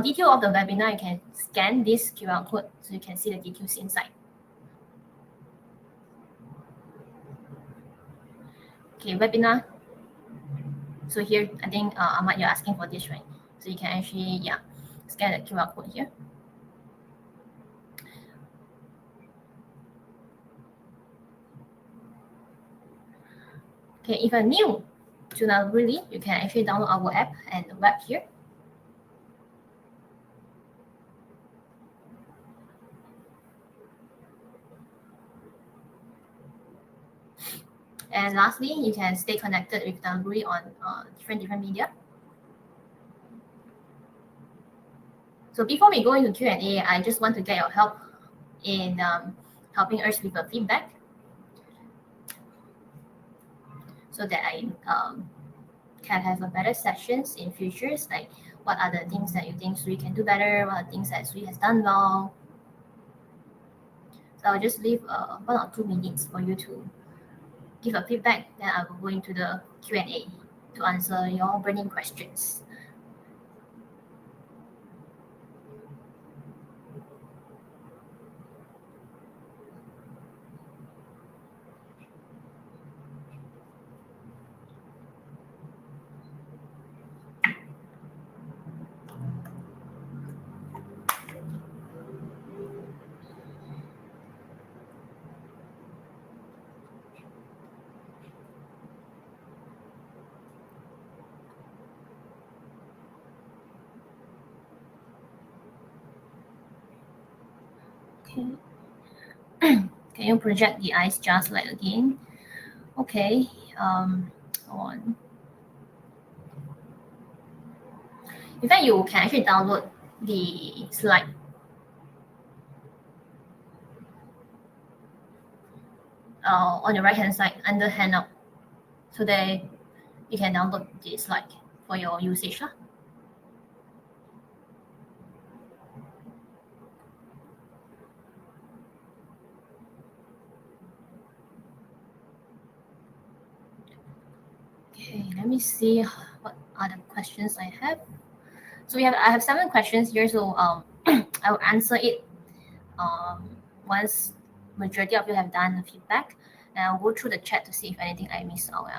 Detail of the webinar, you can scan this QR code so you can see the details inside. Okay, webinar. So here, I think Ahmad, you're asking for this, right? So you can actually, scan the QR code here. Okay, if you're new to Naluri, you can actually download our app and the web here. And lastly, you can stay connected with Naluri on different media. So before we go into Q&A, I just want to get your help in helping us with a feedback so that I can have a better sessions in futures, like what are the things that you think Sui can do better, what are the things that Sui has done well. So I'll just leave 1 or 2 minutes for you to give a feedback, then I will go into the Q&A to answer your burning questions. Okay. Can you project the ice jar slide again? Okay. On. In fact, you can actually download the slide on the right hand side under handout, so that you can download the slide for your usage. Okay, let me see what other questions I have. So I have 7 questions here, so I will answer it once majority of you have done the feedback, and I'll go through the chat to see if anything I missed out.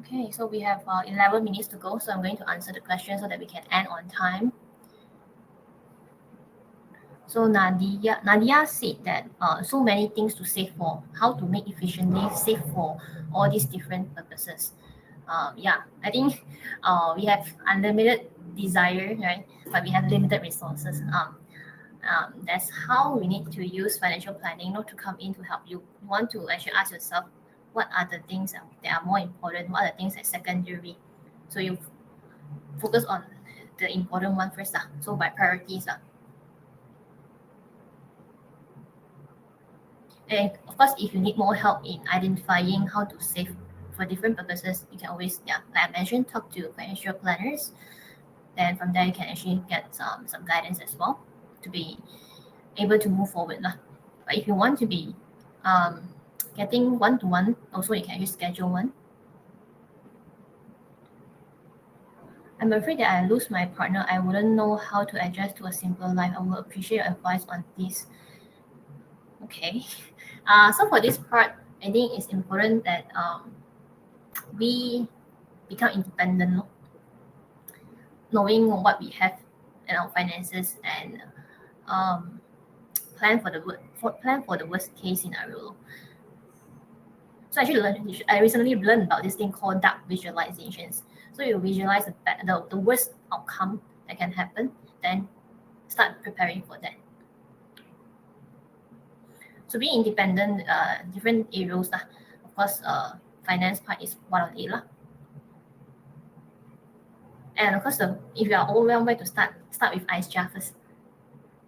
Okay, so we have 11 minutes to go, so I'm going to answer the question so that we can end on time. So Nadia said that so many things to save for, how to make efficiently save for all these different purposes. I think we have unlimited desire, right? But we have limited resources. That's how we need to use financial planning, not to come in to help you. You want to actually ask yourself, what are the things that are more important? What are the things that are secondary? So you focus on the important one first. So by priorities. And of course, if you need more help in identifying how to save for different purposes, you can always, like I mentioned, talk to financial planners. Then from there, you can actually get some guidance as well to be able to move forward. But if you want to be getting one-to-one, also you can actually schedule one. I'm afraid that I lose my partner. I wouldn't know how to adjust to a simpler life. I would appreciate your advice on this. Okay. So for this part, I think it's important that we become independent, knowing what we have in our finances, and plan for the worst case scenario. So I recently learned about this thing called dark visualizations. So you visualize the worst outcome that can happen, then start preparing for that. So being independent, different areas lah. Of course, finance part is one of it lah. And of course, if you are overwhelmed, where to start? Start with ice jar first.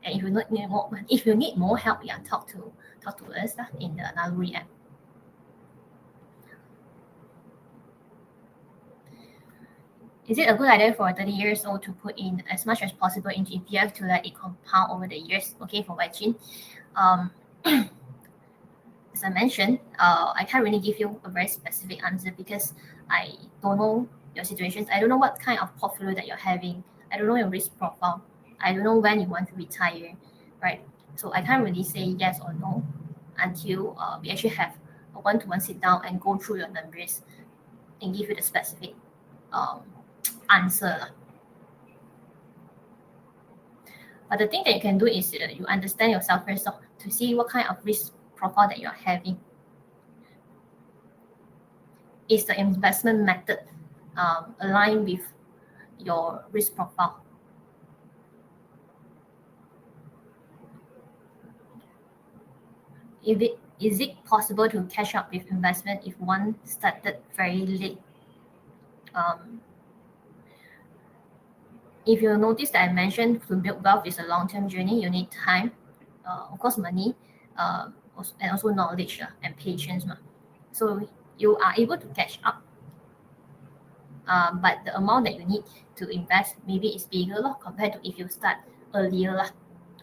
And if you need more help, yeah, talk to us lah in the Naluri app. Is it a good idea for a 30 years old to put in as much as possible into ETF to let it compound over the years? Okay, for Wai Chin. As I mentioned, I can't really give you a very specific answer because I don't know your situations. I don't know what kind of portfolio that you're having. I don't know your risk profile. I don't know when you want to retire, right? So I can't really say yes or no until we actually have a one-to-one sit down and go through your numbers and give you the specific answer. But the thing that you can do is you understand yourself first to see what kind of risk profile that you're having. Is the investment method aligned with your risk profile? Is it possible to catch up with investment if one started very late? If you notice that I mentioned to build wealth is a long-term journey, you need time, of course, money, and also knowledge and patience. So you are able to catch up, but the amount that you need to invest maybe is bigger compared to if you start earlier.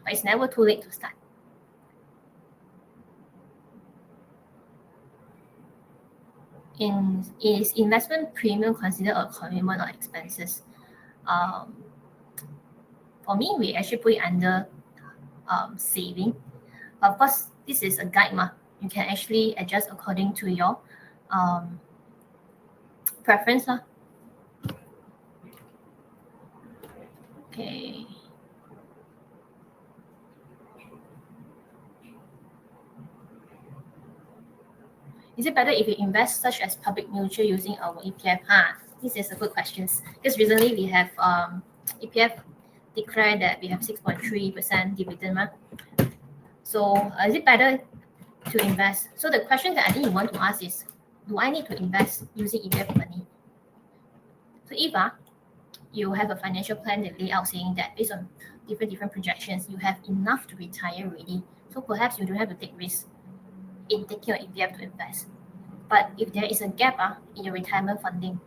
But it's never too late to start. Is investment premium considered a commitment or expenses? For me, we actually put it under saving. But of course, this is a guide. You can actually adjust according to your preference. Okay. Is it better if you invest such as public mutual using our ETF? This is a good question. Because recently we have ETF declared that we have 6.3% dividend. So is it better to invest? So the question that I think you want to ask is, do I need to invest using ETF money? So if you have a financial plan that lay out saying that based on different projections, you have enough to retire already. So perhaps you don't have to take risks in taking your ETF to invest. But if there is a gap in your retirement funding,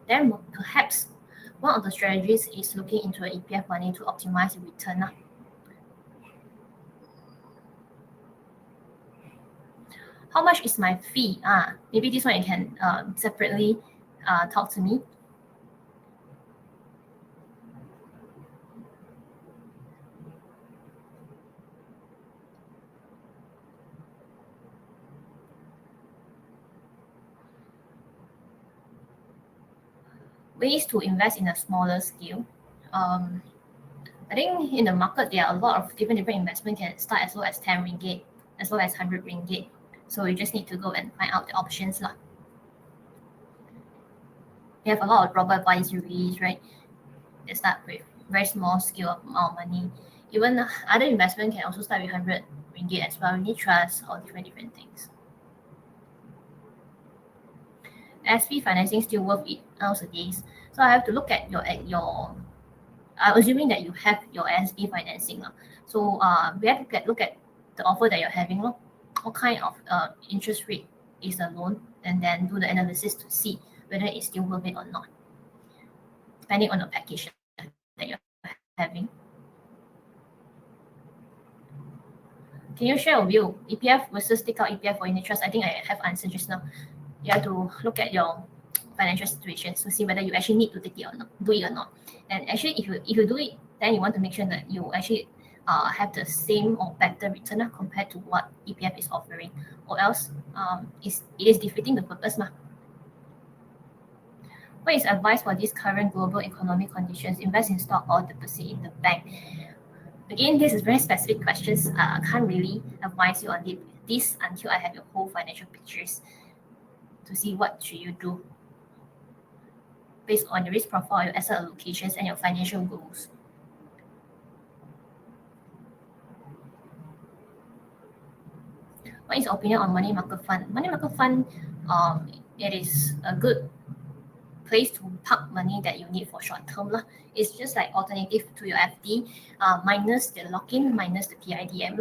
then perhaps one of the strategies is looking into an ETF money to optimize the return. How much is my fee? Maybe this one you can separately talk to me. Ways to invest in a smaller scale. I think in the market there are a lot of different investment can start as low as 10 ringgit, as low as 100 ringgit. So you just need to go and find out the options. We have a lot of robo-advisories, right? They start with very small scale amount of money. Even other investment can also start with 100 ringgit as well. You need trust or different things. SP financing still worth it nowadays. So I have to look at your assuming that you have your SP financing. So we have to look at the offer that you're having. What kind of interest rate is the loan, and then do the analysis to see whether it's still worth it or not, depending on the package that you're having. Can you share a view, ETF versus take out ETF for unit trust? I think I have answered just now. You have to look at your financial situation to see whether you actually need to take it or not, do it or not. And actually, if you do it, then you want to make sure that you actually have the same or better return compared to what EPF is offering, or else it is defeating the purpose. What is advice for these current global economic conditions? Invest in stock or deposit in the bank? Again, this is very specific questions. I can't really advise you on this until I have your whole financial pictures to see what should you do based on your risk profile, your asset allocations, and your financial goals. What is your opinion on money market fund? Money market fund, it is a good place to park money that you need for short term. It's just like alternative to your FD, minus the lock-in, minus the PIDM.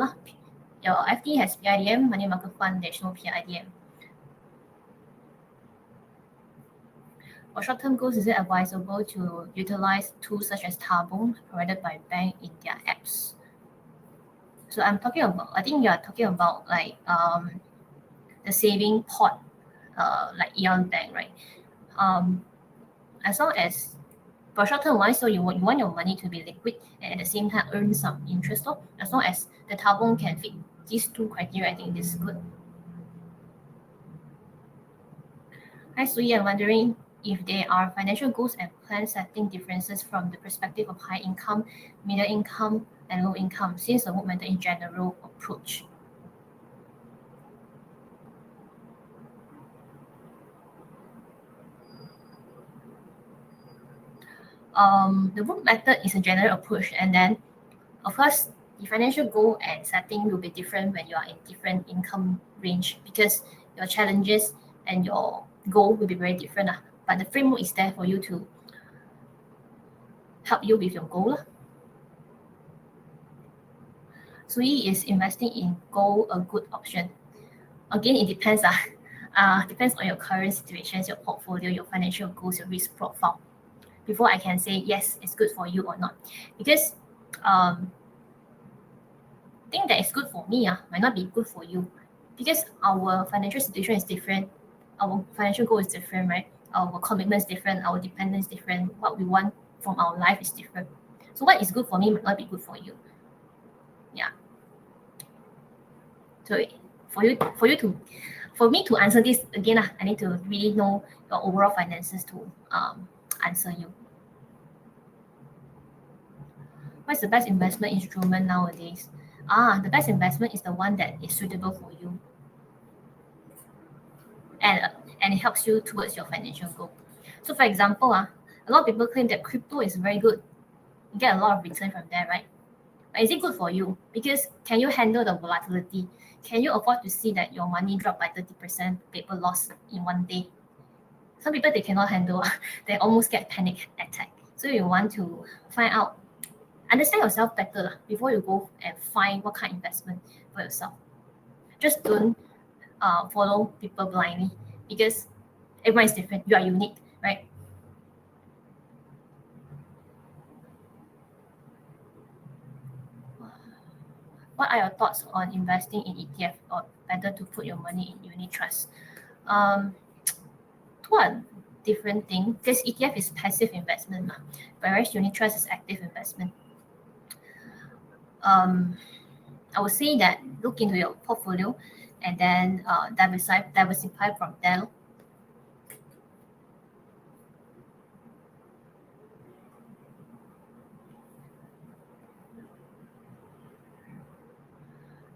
Your FD has PIDM, money market fund, there's no PIDM. For short-term goals, is it advisable to utilize tools such as Tabung provided by bank in their apps? So I think you are talking about like the saving pot, like Eon Bank, right? As long as for short-term wise, so you want your money to be liquid and at the same time earn some interest. As long as the Tabung can fit these two criteria, I think this is good. Hi Soo Yee, I'm wondering if there are financial goals and plan setting differences from the perspective of high income, middle income, and low income, since the movement in general approach. The book method is a general approach, and then of course the financial goal and setting will be different when you are in different income range, because your challenges and your goal will be very different. But the framework is there for you to help you with your goal. Soo Yee, is investing in gold a good option? Again, it depends. Depends on your current situations, your portfolio, your financial goals, your risk profile, before I can say yes, it's good for you or not. Because thing that is good for me might not be good for you, because our financial situation is different, our financial goal is different, right? Our commitment is different, our dependence is different, what we want from our life is different. So what is good for me might not be good for you. Yeah. So for me to answer this again, I need to really know your overall finances to answer you. What's the best investment instrument nowadays? The best investment is the one that is suitable for you, and it helps you towards your financial goal. So for example, a lot of people claim that crypto is very good. You get a lot of return from there, right? But is it good for you? Because can you handle the volatility? Can you afford to see that your money drop by 30% paper loss in one day? Some people, they cannot handle. They almost get panic attack. So you want to understand yourself better before you go and find what kind of investment for yourself. Just don't follow people blindly, because everyone is different. You are unique, right? What are your thoughts on investing in ETF, or better to put your money in unit trust? One different thing, because ETF is passive investment, whereas unit trust is active investment. I would say that look into your portfolio and then diversify from there.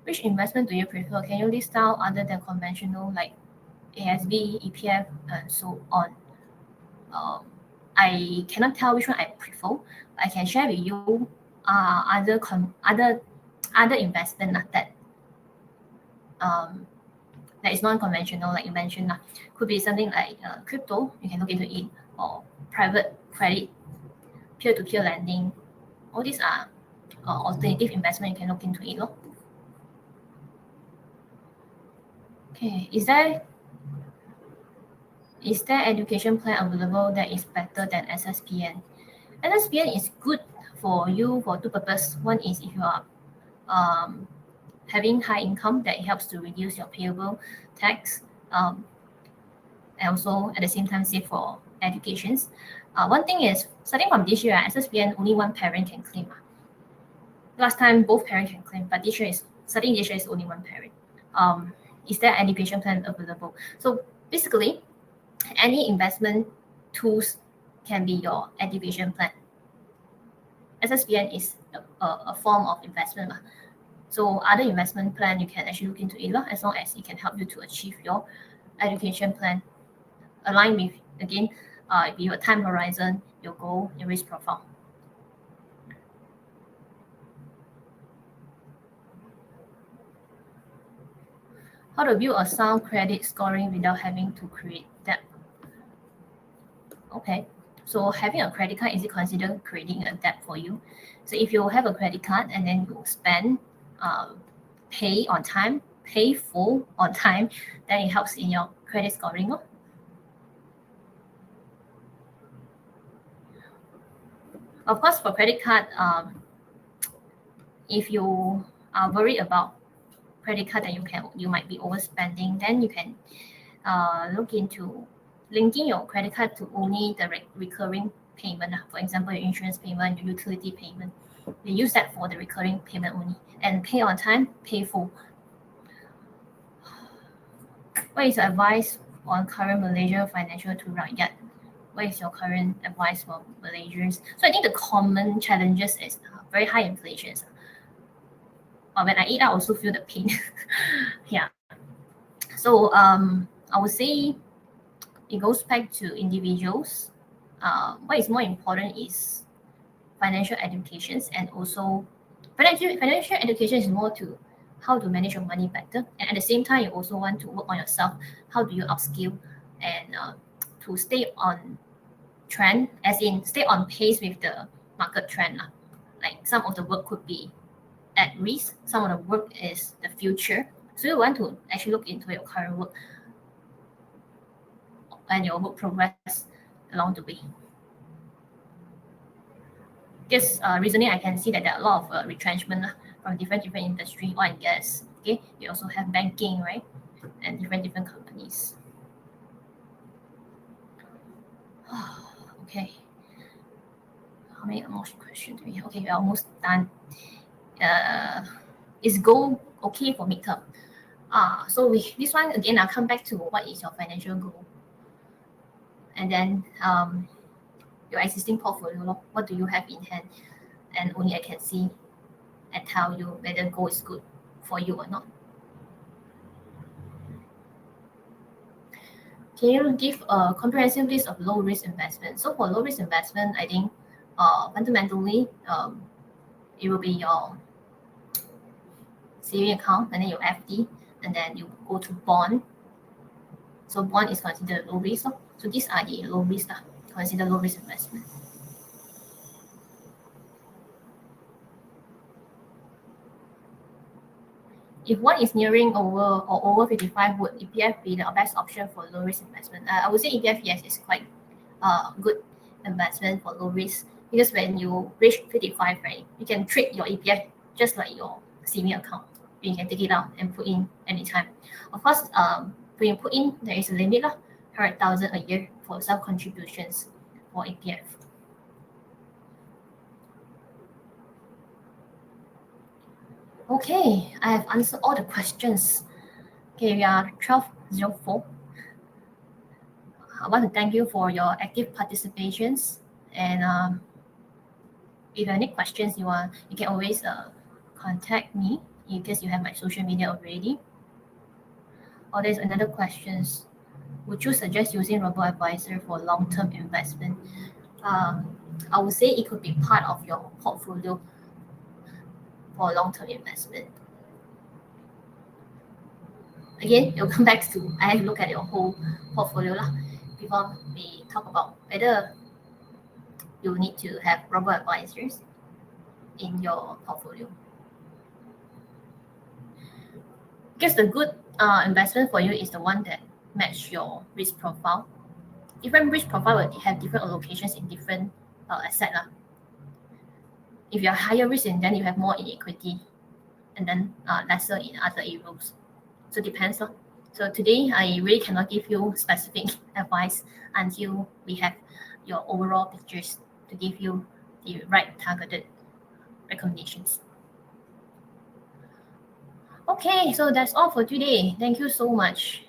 Which investment do you prefer? Can you list out other than conventional, like ASB, EPF, and so on? I cannot tell which one I prefer. I can share with you other investment that is non-conventional, like you mentioned. Could be something like crypto, you can look into it, or private credit, peer-to-peer lending. All these are alternative investment, you can look into it. Okay, is there education plan available that is better than SSPN? SSPN is good for you for two purposes. One is if you are having high income, that it helps to reduce your payable tax. and also at the same time save for educations. One thing is, starting from this year, SSBN only one parent can claim. Last time both parents can claim, but starting this year is only one parent. Is there an education plan available? So basically, any investment tools can be your education plan. SSBN is a form of investment. So other investment plan you can actually look into it as long as it can help you to achieve your education plan, align with again your time horizon, your goal, your risk profile. How to build a sound credit scoring without having to create debt? Okay, so having a credit card, is it considered creating a debt for you? So if you have a credit card and then you spend, pay on time, pay full on time, then it helps in your credit scoring. Of course, for credit card, if you are worried about credit card that you might be overspending, then you can look into linking your credit card to only the recurring payment. For example, your insurance payment, your utility payment. You use that for the recurring payment only, and pay on time, pay full. What is your advice on current Malaysia financial to yet? What is your current advice for Malaysians? So I think the common challenges is very high inflation. When I eat, I also feel the pain. Yeah. So I would say it goes back to individuals. What is more important is financial education, and also financial education is more to how to manage your money better, and at the same time you also want to work on yourself. How do you upskill and to stay on trend, as in stay on pace with the market trend. Like some of the work could be at risk, some of the work is the future. So you want to actually look into your current work and your work progress along the way. Because recently I can see that there are a lot of retrenchment from different industry, oil and gas. Okay, you also have banking, right, and different companies. Okay, how many more questions do we have? Okay, we're almost done. Is goal okay for midterm? So with this one again, I'll come back to what is your financial goal, and then your existing portfolio. What do you have in hand? And only I can see and tell you whether goal is good for you or not. Can you give a comprehensive list of low risk investments? So for low risk investment, I think fundamentally it will be your saving account and then your FD, and then you go to bond. So bond is considered low risk. So these are the low risk, considered low risk investment. If one is nearing over 55, would EPF be the best option for low risk investment? I would say EPF, yes, is quite good investment for low risk, because when you reach 55, right, you can trade your EPF just like your saving account. You can take it out and put in anytime. Of course, when you put in, there is a limit, 100,000 a year for self contributions for EPF. Okay, I have answered all the questions. Okay, we are 12:04. I want to thank you for your active participations, and if you have any questions you can always contact me in case you have my social media already. Or there's another question. Would you suggest using robo-advisor for long-term investment? I would say it could be part of your portfolio for long-term investment. Again, you'll come back to I have to look at your whole portfolio before we talk about whether you need to have robo-advisors in your portfolio. Because the good investment for you is the one that match your risk profile. Different risk profile will have different allocations in different asset. If you're higher risk, then you have more in equity, and then lesser in other areas. So it depends. So today, I really cannot give you specific advice until we have your overall pictures to give you the right targeted recommendations. Okay, so that's all for today. Thank you so much.